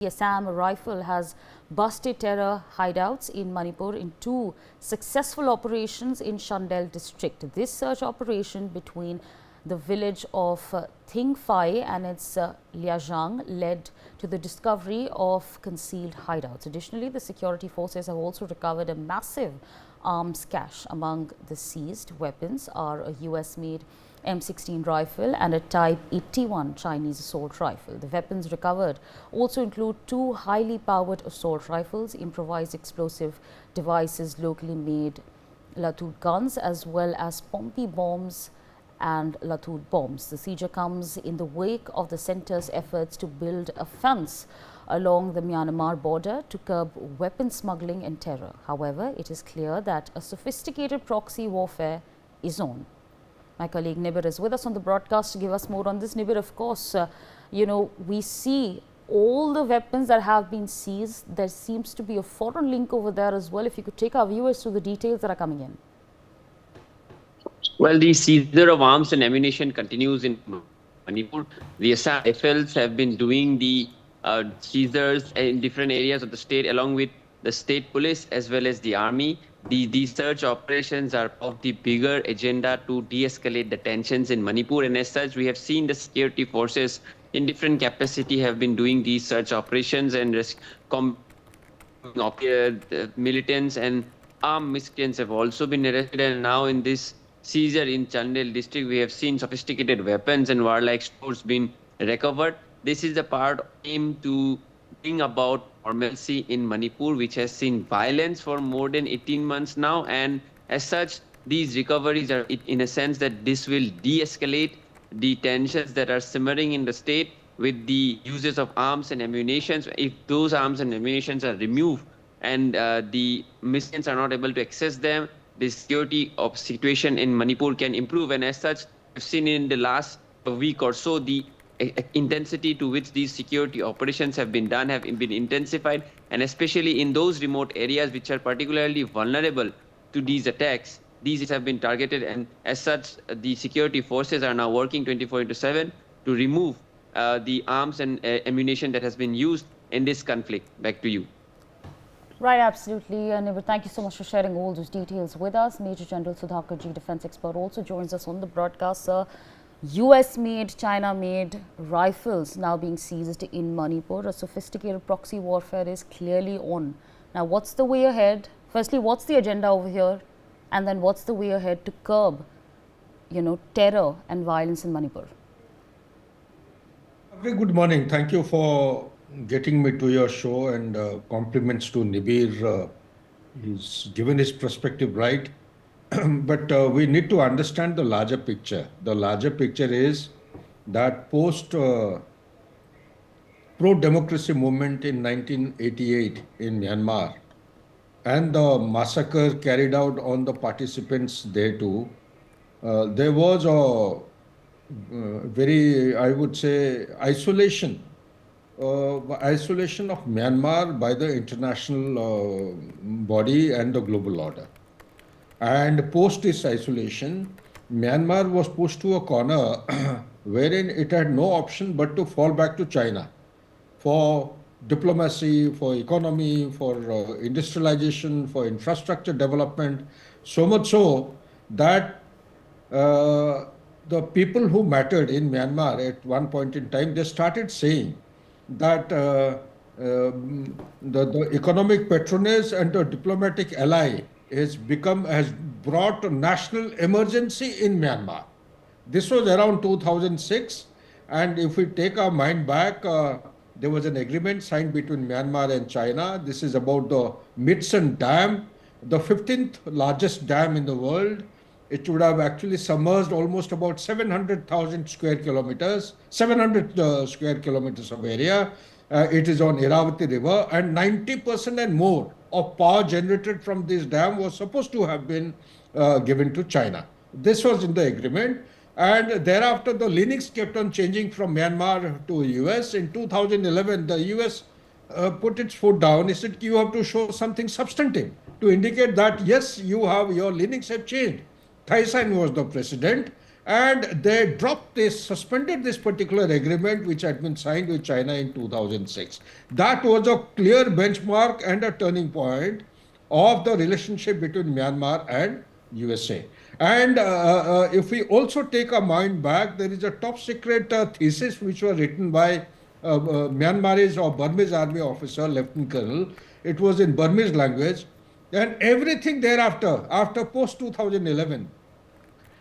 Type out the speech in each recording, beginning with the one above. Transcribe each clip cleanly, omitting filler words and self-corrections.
The Assam Rifle has busted terror hideouts in Manipur in two successful operations in Chandel District. This search operation between the village of Thingphai and its Laijang led to the discovery of concealed hideouts. Additionally, the security forces have also recovered a massive arms cache. Among the seized weapons are a US-made M16 rifle and a Type 81 Chinese assault rifle. The weapons recovered also include two highly powered assault rifles, improvised explosive devices, locally made Latut guns, as well as Pompey bombs and Latut bombs. The seizure comes in the wake of the centre's efforts to build a fence along the Myanmar border to curb weapon smuggling and terror. However, it is clear that a sophisticated proxy warfare is on. My colleague Nibir is with us on the broadcast to give us more on this. Nibir, of course, we see all the weapons that have been seized. There seems to be a foreign link over there as well. If you could take our viewers through the details that are coming in. Well, the seizure of arms and ammunition continues in Manipur. The Assam Rifles have been doing the seizures in different areas of the state, along with the state police as well as the army. These search operations are of the bigger agenda to de-escalate the tensions in Manipur, and as such, we have seen the security forces in different capacity have been doing these search operations and militants and armed miscreants have also been arrested. And now in this seizure in Chandel District, we have seen sophisticated weapons and warlike stores being recovered. This is a part aimed to bring about normalcy in Manipur, which has seen violence for more than 18 months now. And as such, these recoveries are in a sense that this will de-escalate the tensions that are simmering in the state with the uses of arms and ammunition. If those arms and ammunition are removed and the miscreants are not able to access them, the security of situation in Manipur can improve. And as such, we've seen in the last week or so, the intensity to which these security operations have been done have been intensified, and especially in those remote areas which are particularly vulnerable to these attacks, these have been targeted, and as such, the security forces are now working 24/7 to remove the arms and ammunition that has been used in this conflict. Back to you. Right, absolutely. And thank you so much for sharing all those details with us. Major General Sudhakar Ji, defense expert, also joins us on the broadcast. Sir, US-made, China-made rifles now being seized in Manipur. A sophisticated proxy warfare is clearly on. Now, what's the way ahead? Firstly, what's the agenda over here? And then what's the way ahead to curb, terror and violence in Manipur? Very good morning. Thank you for getting me to your show, and compliments to Nibir. He's given his perspective right. But we need to understand the larger picture. The larger picture is that post pro-democracy movement in 1988 in Myanmar and the massacre carried out on the participants there too, there was a very, I would say, isolation of Myanmar by the international body and the global order. And post this isolation, Myanmar was pushed to a corner wherein it had no option but to fall back to China for diplomacy, for economy, for industrialization, for infrastructure development. So much so that the people who mattered in Myanmar at one point in time, they started saying that the economic patronage and the diplomatic ally has brought a national emergency in Myanmar. This was around 2006, and if we take our mind back, there was an agreement signed between Myanmar and China. This is about the Midson Dam, the 15th largest dam in the world. It would have actually submerged almost about 700,000 square kilometers, 700 square kilometers of area. It is on Irrawaddy River, and 90% and more of power generated from this dam was supposed to have been given to China. This was in the agreement, and thereafter the leanings kept on changing from Myanmar to US. In 2011, the US put its foot down. It said, you have to show something substantive to indicate that yes, your leanings have changed. Thein Sein was the president, and they dropped this, suspended this particular agreement which had been signed with China in 2006. That was a clear benchmark and a turning point of the relationship between Myanmar and USA. And if we also take our mind back, there is a top secret thesis which was written by Myanmarese or Burmese army officer, Lieutenant Colonel. It was in Burmese language. And everything thereafter, after post 2011,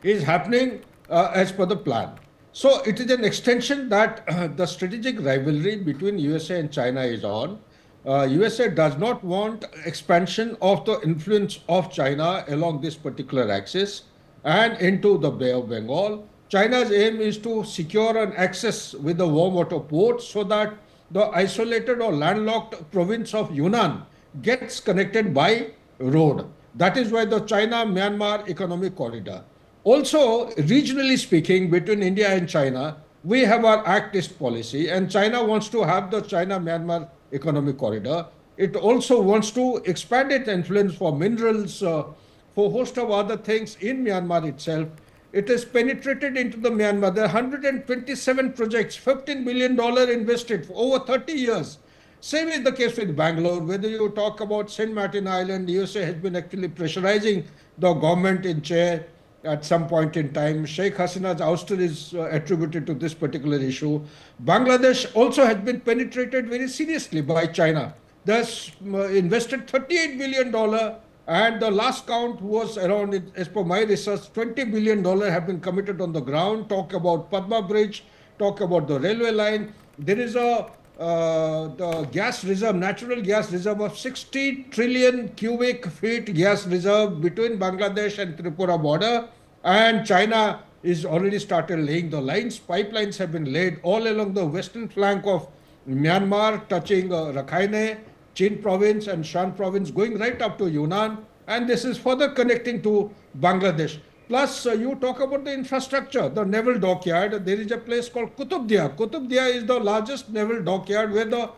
is happening as per the plan. So it is an extension that the strategic rivalry between USA and China is on. USA does not want expansion of the influence of China along this particular axis and into the Bay of Bengal. China's aim is to secure an access with the warm water ports so that the isolated or landlocked province of Yunnan gets connected by road. That is why the China-Myanmar economic corridor. Also, regionally speaking, between India and China, we have our Act East policy, and China wants to have the China-Myanmar economic corridor. It also wants to expand its influence for minerals, for a host of other things in Myanmar itself. It has penetrated into the Myanmar. There are 127 projects, $15 billion invested for over 30 years. Same is the case with Bangalore. Whether you talk about St. Martin Island, USA has been actually pressurizing the government in chair at some point in time. Sheikh Hasina's ouster is attributed to this particular issue. Bangladesh also has been penetrated very seriously by China. Thus invested $38 billion, and the last count was around, as per my research, $20 billion have been committed on the ground. Talk about Padma Bridge, talk about the railway line. There is the gas reserve, natural gas reserve of 60 trillion cubic feet gas reserve between Bangladesh and Tripura border, and China is already started laying the lines. Pipelines have been laid all along the western flank of Myanmar, touching Rakhine, Chin province and Shan province, going right up to Yunnan, and this is further connecting to Bangladesh. Plus, you talk about the infrastructure, the naval dockyard. There is a place called Qutub Dia. Qutub Dia is the largest naval dockyard where the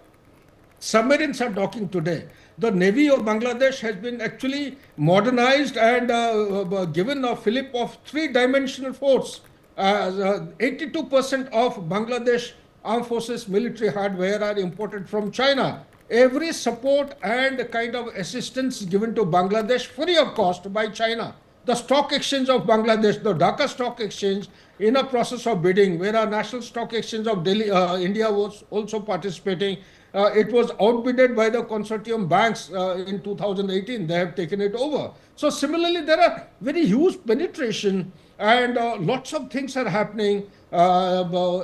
submarines are docking today. The Navy of Bangladesh has been actually modernized and given a fillip of three-dimensional force. 82% of Bangladesh armed forces military hardware are imported from China. Every support and kind of assistance given to Bangladesh free of cost by China. The stock exchange of Bangladesh, the Dhaka Stock Exchange, in a process of bidding, where our National Stock Exchange of Delhi, India was also participating. It was outbidded by the consortium banks in 2018. They have taken it over. So similarly, there are very huge penetration and lots of things are happening,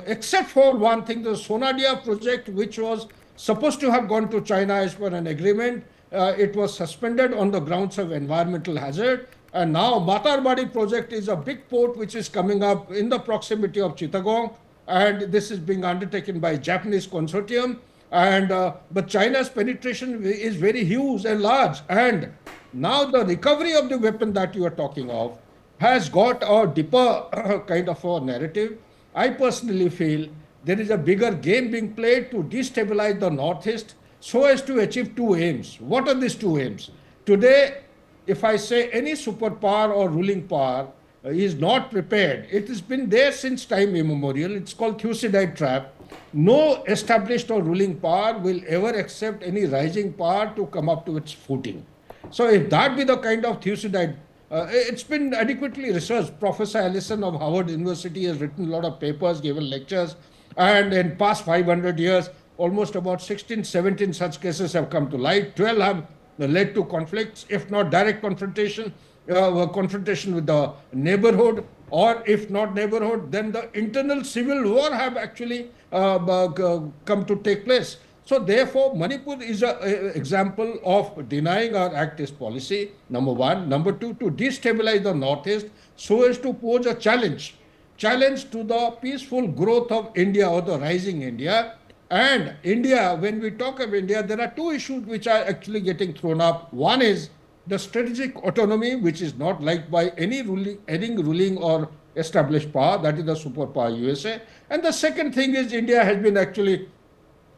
except for one thing, the Sonadia project, which was supposed to have gone to China as per an agreement. It was suspended on the grounds of environmental hazard. And now Matarbadi project is a big port which is coming up in the proximity of Chittagong, and this is being undertaken by Japanese consortium. And but China's penetration is very huge and large. And now the recovery of the weapon that you are talking of has got a deeper kind of a narrative. I personally feel there is a bigger game being played to destabilize the Northeast so as to achieve two aims. What are these two aims? Today, if I say any superpower or ruling power is not prepared, it has been there since time immemorial. It's called Thucydide trap. No established or ruling power will ever accept any rising power to come up to its footing. So if that be the kind of Thucydide, it's been adequately researched. Professor Allison of Howard University has written a lot of papers, given lectures, and in past 500 years, almost about 16, 17 such cases have come to light. 12 have led to conflicts, if not direct confrontation, confrontation with the neighborhood, or if not neighborhood, then the internal civil war have actually come to take place. So therefore, Manipur is an example of denying our Act East policy, number one. Number two, to destabilize the Northeast so as to pose a challenge to the peaceful growth of India or the rising India. And India, when we talk of India, there are two issues which are actually getting thrown up. One is the strategic autonomy, which is not liked by any ruling or established power, that is the superpower USA. And the second thing is India has been actually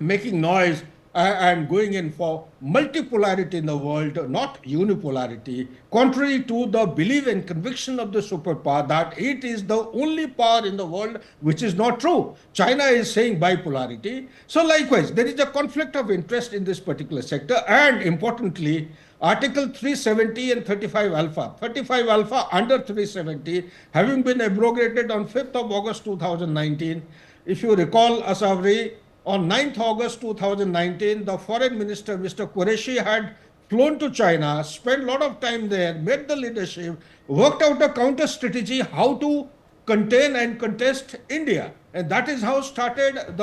making noise and going in for multipolarity in the world, not unipolarity, contrary to the belief and conviction of the superpower that it is the only power in the world, which is not true. China is saying bipolarity. So likewise, there is a conflict of interest in this particular sector, and importantly, Article 370 and 35 alpha. 35 alpha under 370 having been abrogated on 5th of August 2019. If you recall, Asavri, on 9th August 2019, the foreign minister, Mr. Qureshi, had flown to China, spent a lot of time there, met the leadership, worked out a counter strategy how to contain and contest India. And that is how started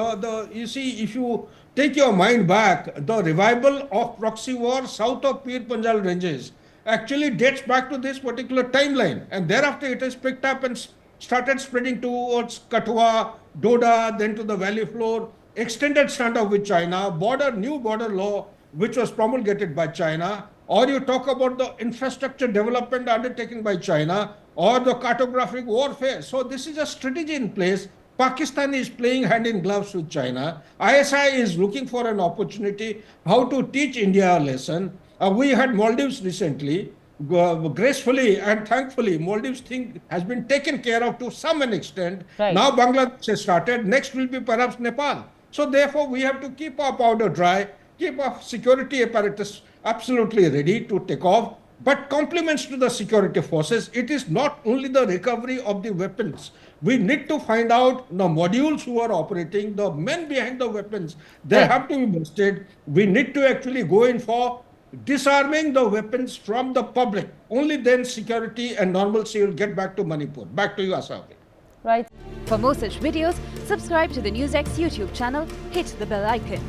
you see, if you take your mind back, the revival of proxy war south of Pir Panjal ranges actually dates back to this particular timeline. And thereafter it has picked up and started spreading towards Kathua, Doda, then to the valley floor, extended standoff with China, new border law, which was promulgated by China, or you talk about the infrastructure development undertaken by China, or the cartographic warfare. So this is a strategy in place. Pakistan is playing hand in gloves with China. ISI is looking for an opportunity how to teach India a lesson. We had Maldives recently. Gracefully and thankfully, Maldives thing has been taken care of to some extent. Right. Now Bangladesh has started. Next will be perhaps Nepal. So therefore, we have to keep our powder dry, keep our security apparatus absolutely ready to take off. But compliments to the security forces, it is not only the recovery of the weapons. We need to find out the modules who are operating, the men behind the weapons. They Right. have to be busted. We need to actually go in for disarming the weapons from the public. Only then security and normalcy will get back to Manipur. Back to you, Asafi. Right. For more such videos, subscribe to the NewsX YouTube channel, hit the bell icon.